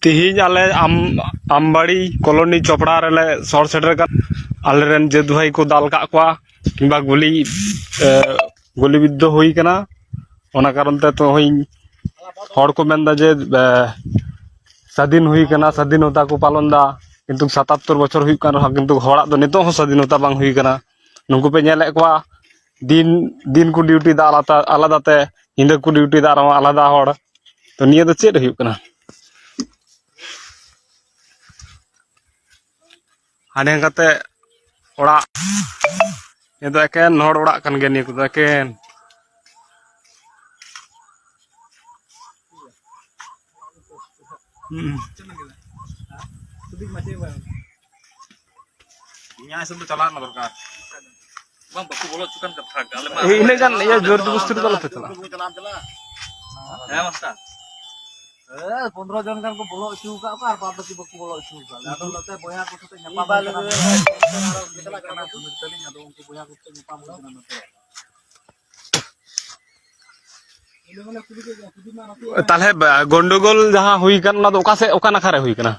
तिहिन आले आमबाड़ी कॉलोनी चोपड़ा रेले sir shutter का आलेरन जे दुहाई को दाल का क्वा किंबा गुली बिद्दो हुई कना ओना कारण ते तो होई हर को मेनदा जे स्वाधीन हुई कना स्वाधीनता को पालन दा किंतु 77 बछर हुई कन किंतु हड़ा दो नितो स्वाधीनता बांग हुई कना नुकु पे नेले क्वा दिन को ड्यूटी दा आलादा ते हिंदा को ड्यूटी दा आलादा हड़ तो निया दो चेद हुई कना हाने कते ओड़ा ये तो एकेन हड़ ओड़ा कन गे निया को एकेन इन्हें जान ये जोर जबरदस्ती तो लते चला है मास्टर 15 जन kan ko bolo isu ka apa apa baki baku bolo isu ka ado late boya ko sate nyapa ba mitala kana mitali ado unku boya ko nyapa mo kana mate ताले गोंडोगोल जहां हुई कन ना तो ओका से ओका नाखा रे हुई कना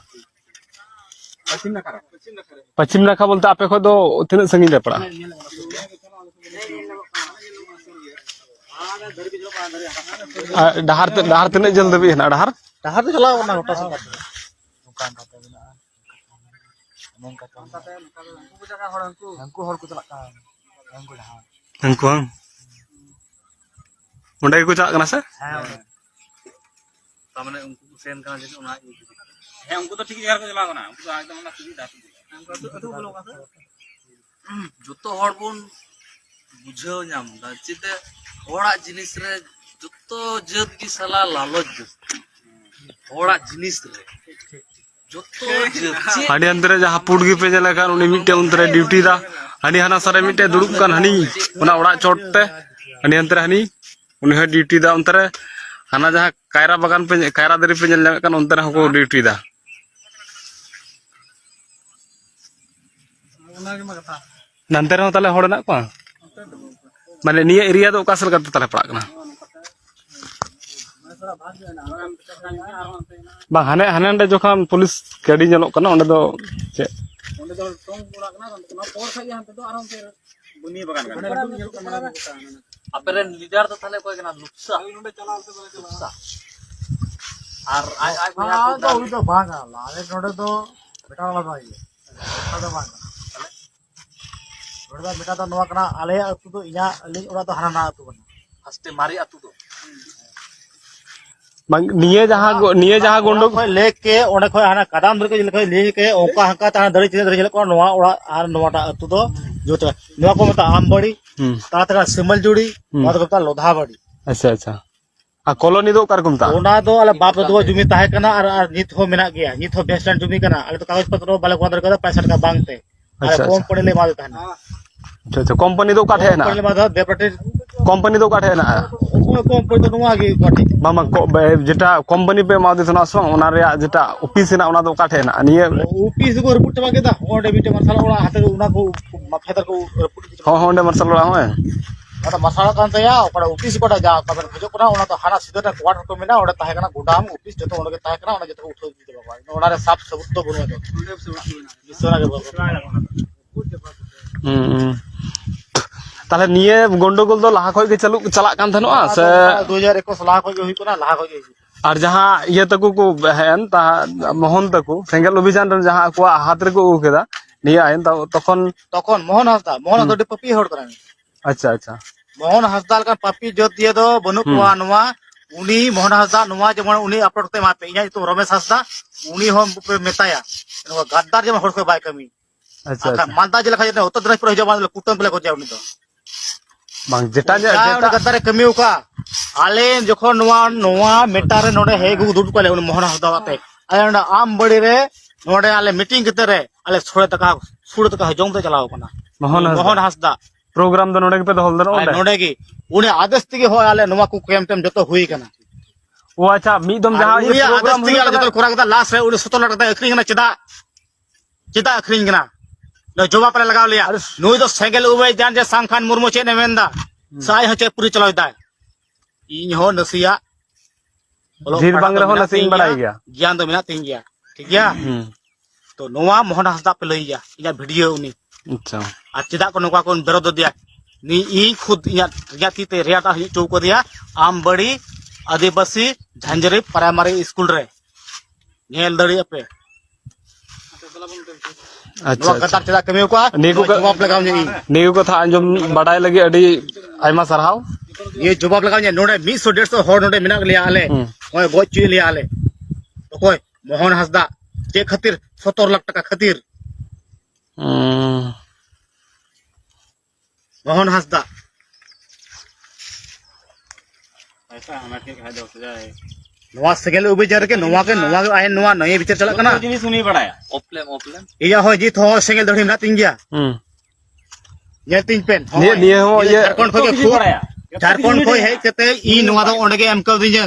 पश्चिम नाखा बोलते आपे खो दो तिना संगी ले पड़ा डहार तिना जल दबी है ना डहार तो चला ना गोटा से दुकान काते बिना नंग काते उनको जगह हर को चला का उनको डहार उनको उंडे को चा कना से हां तामने उनको सेन कना जे ओना है उनको तो ठीक जगह को चला कना उनको एकदम ना सुविधा तो बोलो का जतो हर बन बुझाव नाम दा चिते होड़ा जिनिस रे जतो जत की सला लालच होड़ा जिनिस रे जतो जत हाडी अंतरे जहां पुडगी पे जले कान उनी मिटे अंतरे ड्यूटी दा हानी हाना सारे मिटे दुड़ुब कान हानी ओना ओड़ा चोटते हानी अंतरे हानी उनी है ड्यूटी दा अंतरे हाना जहां कायरा बागान पे कायरा दरी पे जले कान अंतरे हको ड्यूटी दा ओना के मा कथा नंतर हो ताले होड़ ना को माने निया एरिया दो ओका सल करते ताले पड़ा कना बा हाने हाने अंडे जोखान पुलिस गाड़ी जलो कना ओंडे दो चे ओंडे दो टोंग पुरा कना ना पोर खाई हंते दो आराम से बुनी बगान कना अपेरन लीडर तो थाले कोई कना लुक्सा ओंडे चला से बोले लुक्सा आर आज भैया तो उई तो भागा लाले नोडे तो बेटा वाला भाई तो भागा नोडे बेटा तो नवा कना आले अतु तो इया अली ओरा तो हाना अतु बना हस्ते मारी अतु तो निये जहां गोंडो कोई लेके ओने कोई हाना कदम धर के लेके लेके ओका हका ता दड़ी चिने धर को नवा ओरा आर नवाटा अतु तो जोत नवा को मता आमबड़ी तातरा सिमल जुड़ी और को लोधा बड़ी अच्छा अच्छा आ कॉलोनी दो कार कुमता ओना दो अले बाप दो जुमी ताहे कना और नित हो मेना गया नित हो बेस्टन जुमी कना अले तो कागज पत्र बाले को अंदर कर पैसा का बांगते अरे कम पड़े ले मा देता है अच्छा अच्छा कंपनी दो काठे ना पड़े मा देपटे कंपनी दो काठे ना कम पड़े तो नवा गे काठी मामा जेटा कंपनी पे मा देतना सं ओना रे जेटा ऑफिस ना ओना दो काठे ना निये ऑफिस को रिपोर्ट चबा केदा ओंडे बीटे मसाला ओला हाथे उना को फेदर को रिपोर्ट हो ओंडे मरसल ओला होय आता मसाला कांते या ओकड़ा ऑफिस कोटा जा कबर खजो कना ओना तो हाना सीधा क्वार्टर को मेना ओडे ताहे कना गोदाम ऑफिस जतो ओडे ताहे कना ओना जतो उठो दी बाबा ओना रे साफ सबूत तो बनो दो बिसोना के ताले निये गोंडोगोल दो लाहा खय के चला कान थनोआ से 2021 लाहा खय के हुई कोना लाहा खय के और जहां ये तको को हेन ता मोहन तको सेंगल अभियान रे जहां को हाथ रे को उकेदा निये आयन तखन मोहन हसदा पपी हड़ करा अच्छा अच्छा मोहन हसदा का पपी जो दिए दो बनु कुआ नवा उनी मोहन हसदा नवा जेमन उनी अपलोड ते मापे इया तो रमेश हसदा उनी हम मेताया गद्दार जेमन हड़ को बाय कमी अच्छा अच्छा मानता जिला खाय उत्तर दिनाजपुर पर हिजो बांध कुटम पे को जाय उनी तो बांग जेटा गद्दार कमी उका आले जखन नवा मेटारे नोडे हे गु दुड कोले उनी मोहन हसदा वाते आले आम बड़ी रे नोडे आले मीटिंग कते रे आले सुड़ तका जंग ते चलाव कना मोहन हसदा प्रोग्राम दो नोडे पे दोल दनो नोडे की उनी आदेश तिगे हो आले नवा को केम टेम जतो हुई कना ओ अच्छा मी दम जहां ये प्रोग्राम आदेश तिगे आले जतो खोरा कता लास्ट रे उनी 17 लाख टका अखरिंग ना चिदा अखरिंग ना न जवाब पे लगाव लिया नुई तो सेंगल उबे जान जे सांखान मुर्मू चे ने मेंदा साय हचे पूरी चलाव दा इन हो नसिया ᱰᱷᱮᱨ ᱵᱟᱝ ᱨᱮᱦᱚᱸ ᱱᱟᱥᱮᱧ ᱵᱟᱲᱟᱭ ᱜᱮᱭᱟ ज्ञान तो मेना तीन गया ठीक गया तो नोवा मोहन हांसदा पे लई गया इया वीडियो उनी अच्छा आ चेदा को नोका कोन बेरोद दिया नी ई खुद इया रियाती ते रियाटा ही चौको दिया आम बड़ी आदिवासी झंझरी प्राइमरी स्कूल रे नेल दड़ी पे अच्छा नोवा कता चेदा कमी को नीकु जवाब लगाव जे नीकु कथा आंजम बाडाय लगी अडी आयमा सरहाव ये जवाब लगाव जे नोडे 100 150 हर नोडे मिना लिया आले ओय गोच चुई लिया आले तो कोई मोहन हांसदा जे खातिर 70 लाख टका खातिर मोहन हांसदा ऐसा हमें के कहा दो जाए नोवा सेगेल उबिचार के आयन नोवा नय विचार चला कना जिनिस सुनी बड़ाया ओपलेम इया हो जीत हो सेगेल दड़ी ना तिंगिया ये तीन पेन निये हो ये झारखंड खोगे कुछ बड़ाया झारखंड खोय है कते ई नोवा दो ओंडे के एमकल दिजे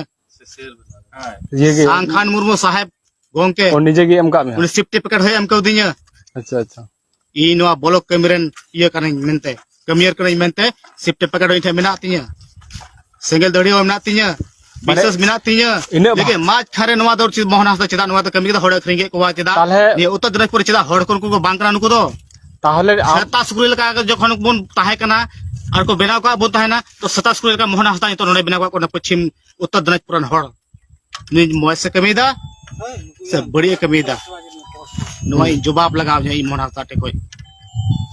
ये के सांखान मुर्मू साहेब गोंके और निजे के एमका में उन सर्टिफिकेट है एमकल दिजे अच्छा अच्छा ई नोवा ब्लॉक कैमरन ये कने मेनते कमियर कने मेनते सर्टिफिकेट इथे मिना तिजे सेगेल दड़ी हो मिना तिजे बिसेस मिना तिजे लेकिन माज खारे नोवा दो चीज मोहन हांसदा चेदा नोवा तो कमी के होड़े खरिंगे कोवा चेदा ये उत्तर दिनाजपुर चेदा होड़ को बांग कना नुको दो ताहले सत्ता स्कूल का जखन बन ताहे कना और को बेनाव का बन ताहे ना तो सत्ता स्कूल का मोहन हांसदा तो नोडे बेनाव का पश्चिम उत्तर दिनाजपुर होड़ नि मोय से कमीदा से बड़ी कमीदा नोई जवाब लगाव जे मोहन हांसदा टे कोई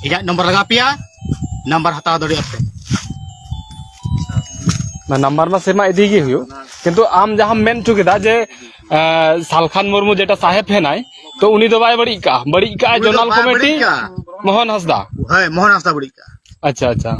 इजा नंबर लगा पिया नंबर हता दड़ी अपे ना नंबर में सेमा इदी गे हुयो किंतु आम जहां मेन चुकेदा जे सालखान मुर्मू जेटा साहेब है नाय तो उनी दो बाय बड़ी का जोनल कमेटी मोहन हांसदा है मोहन हांसदा बड़ी का अच्छा अच्छा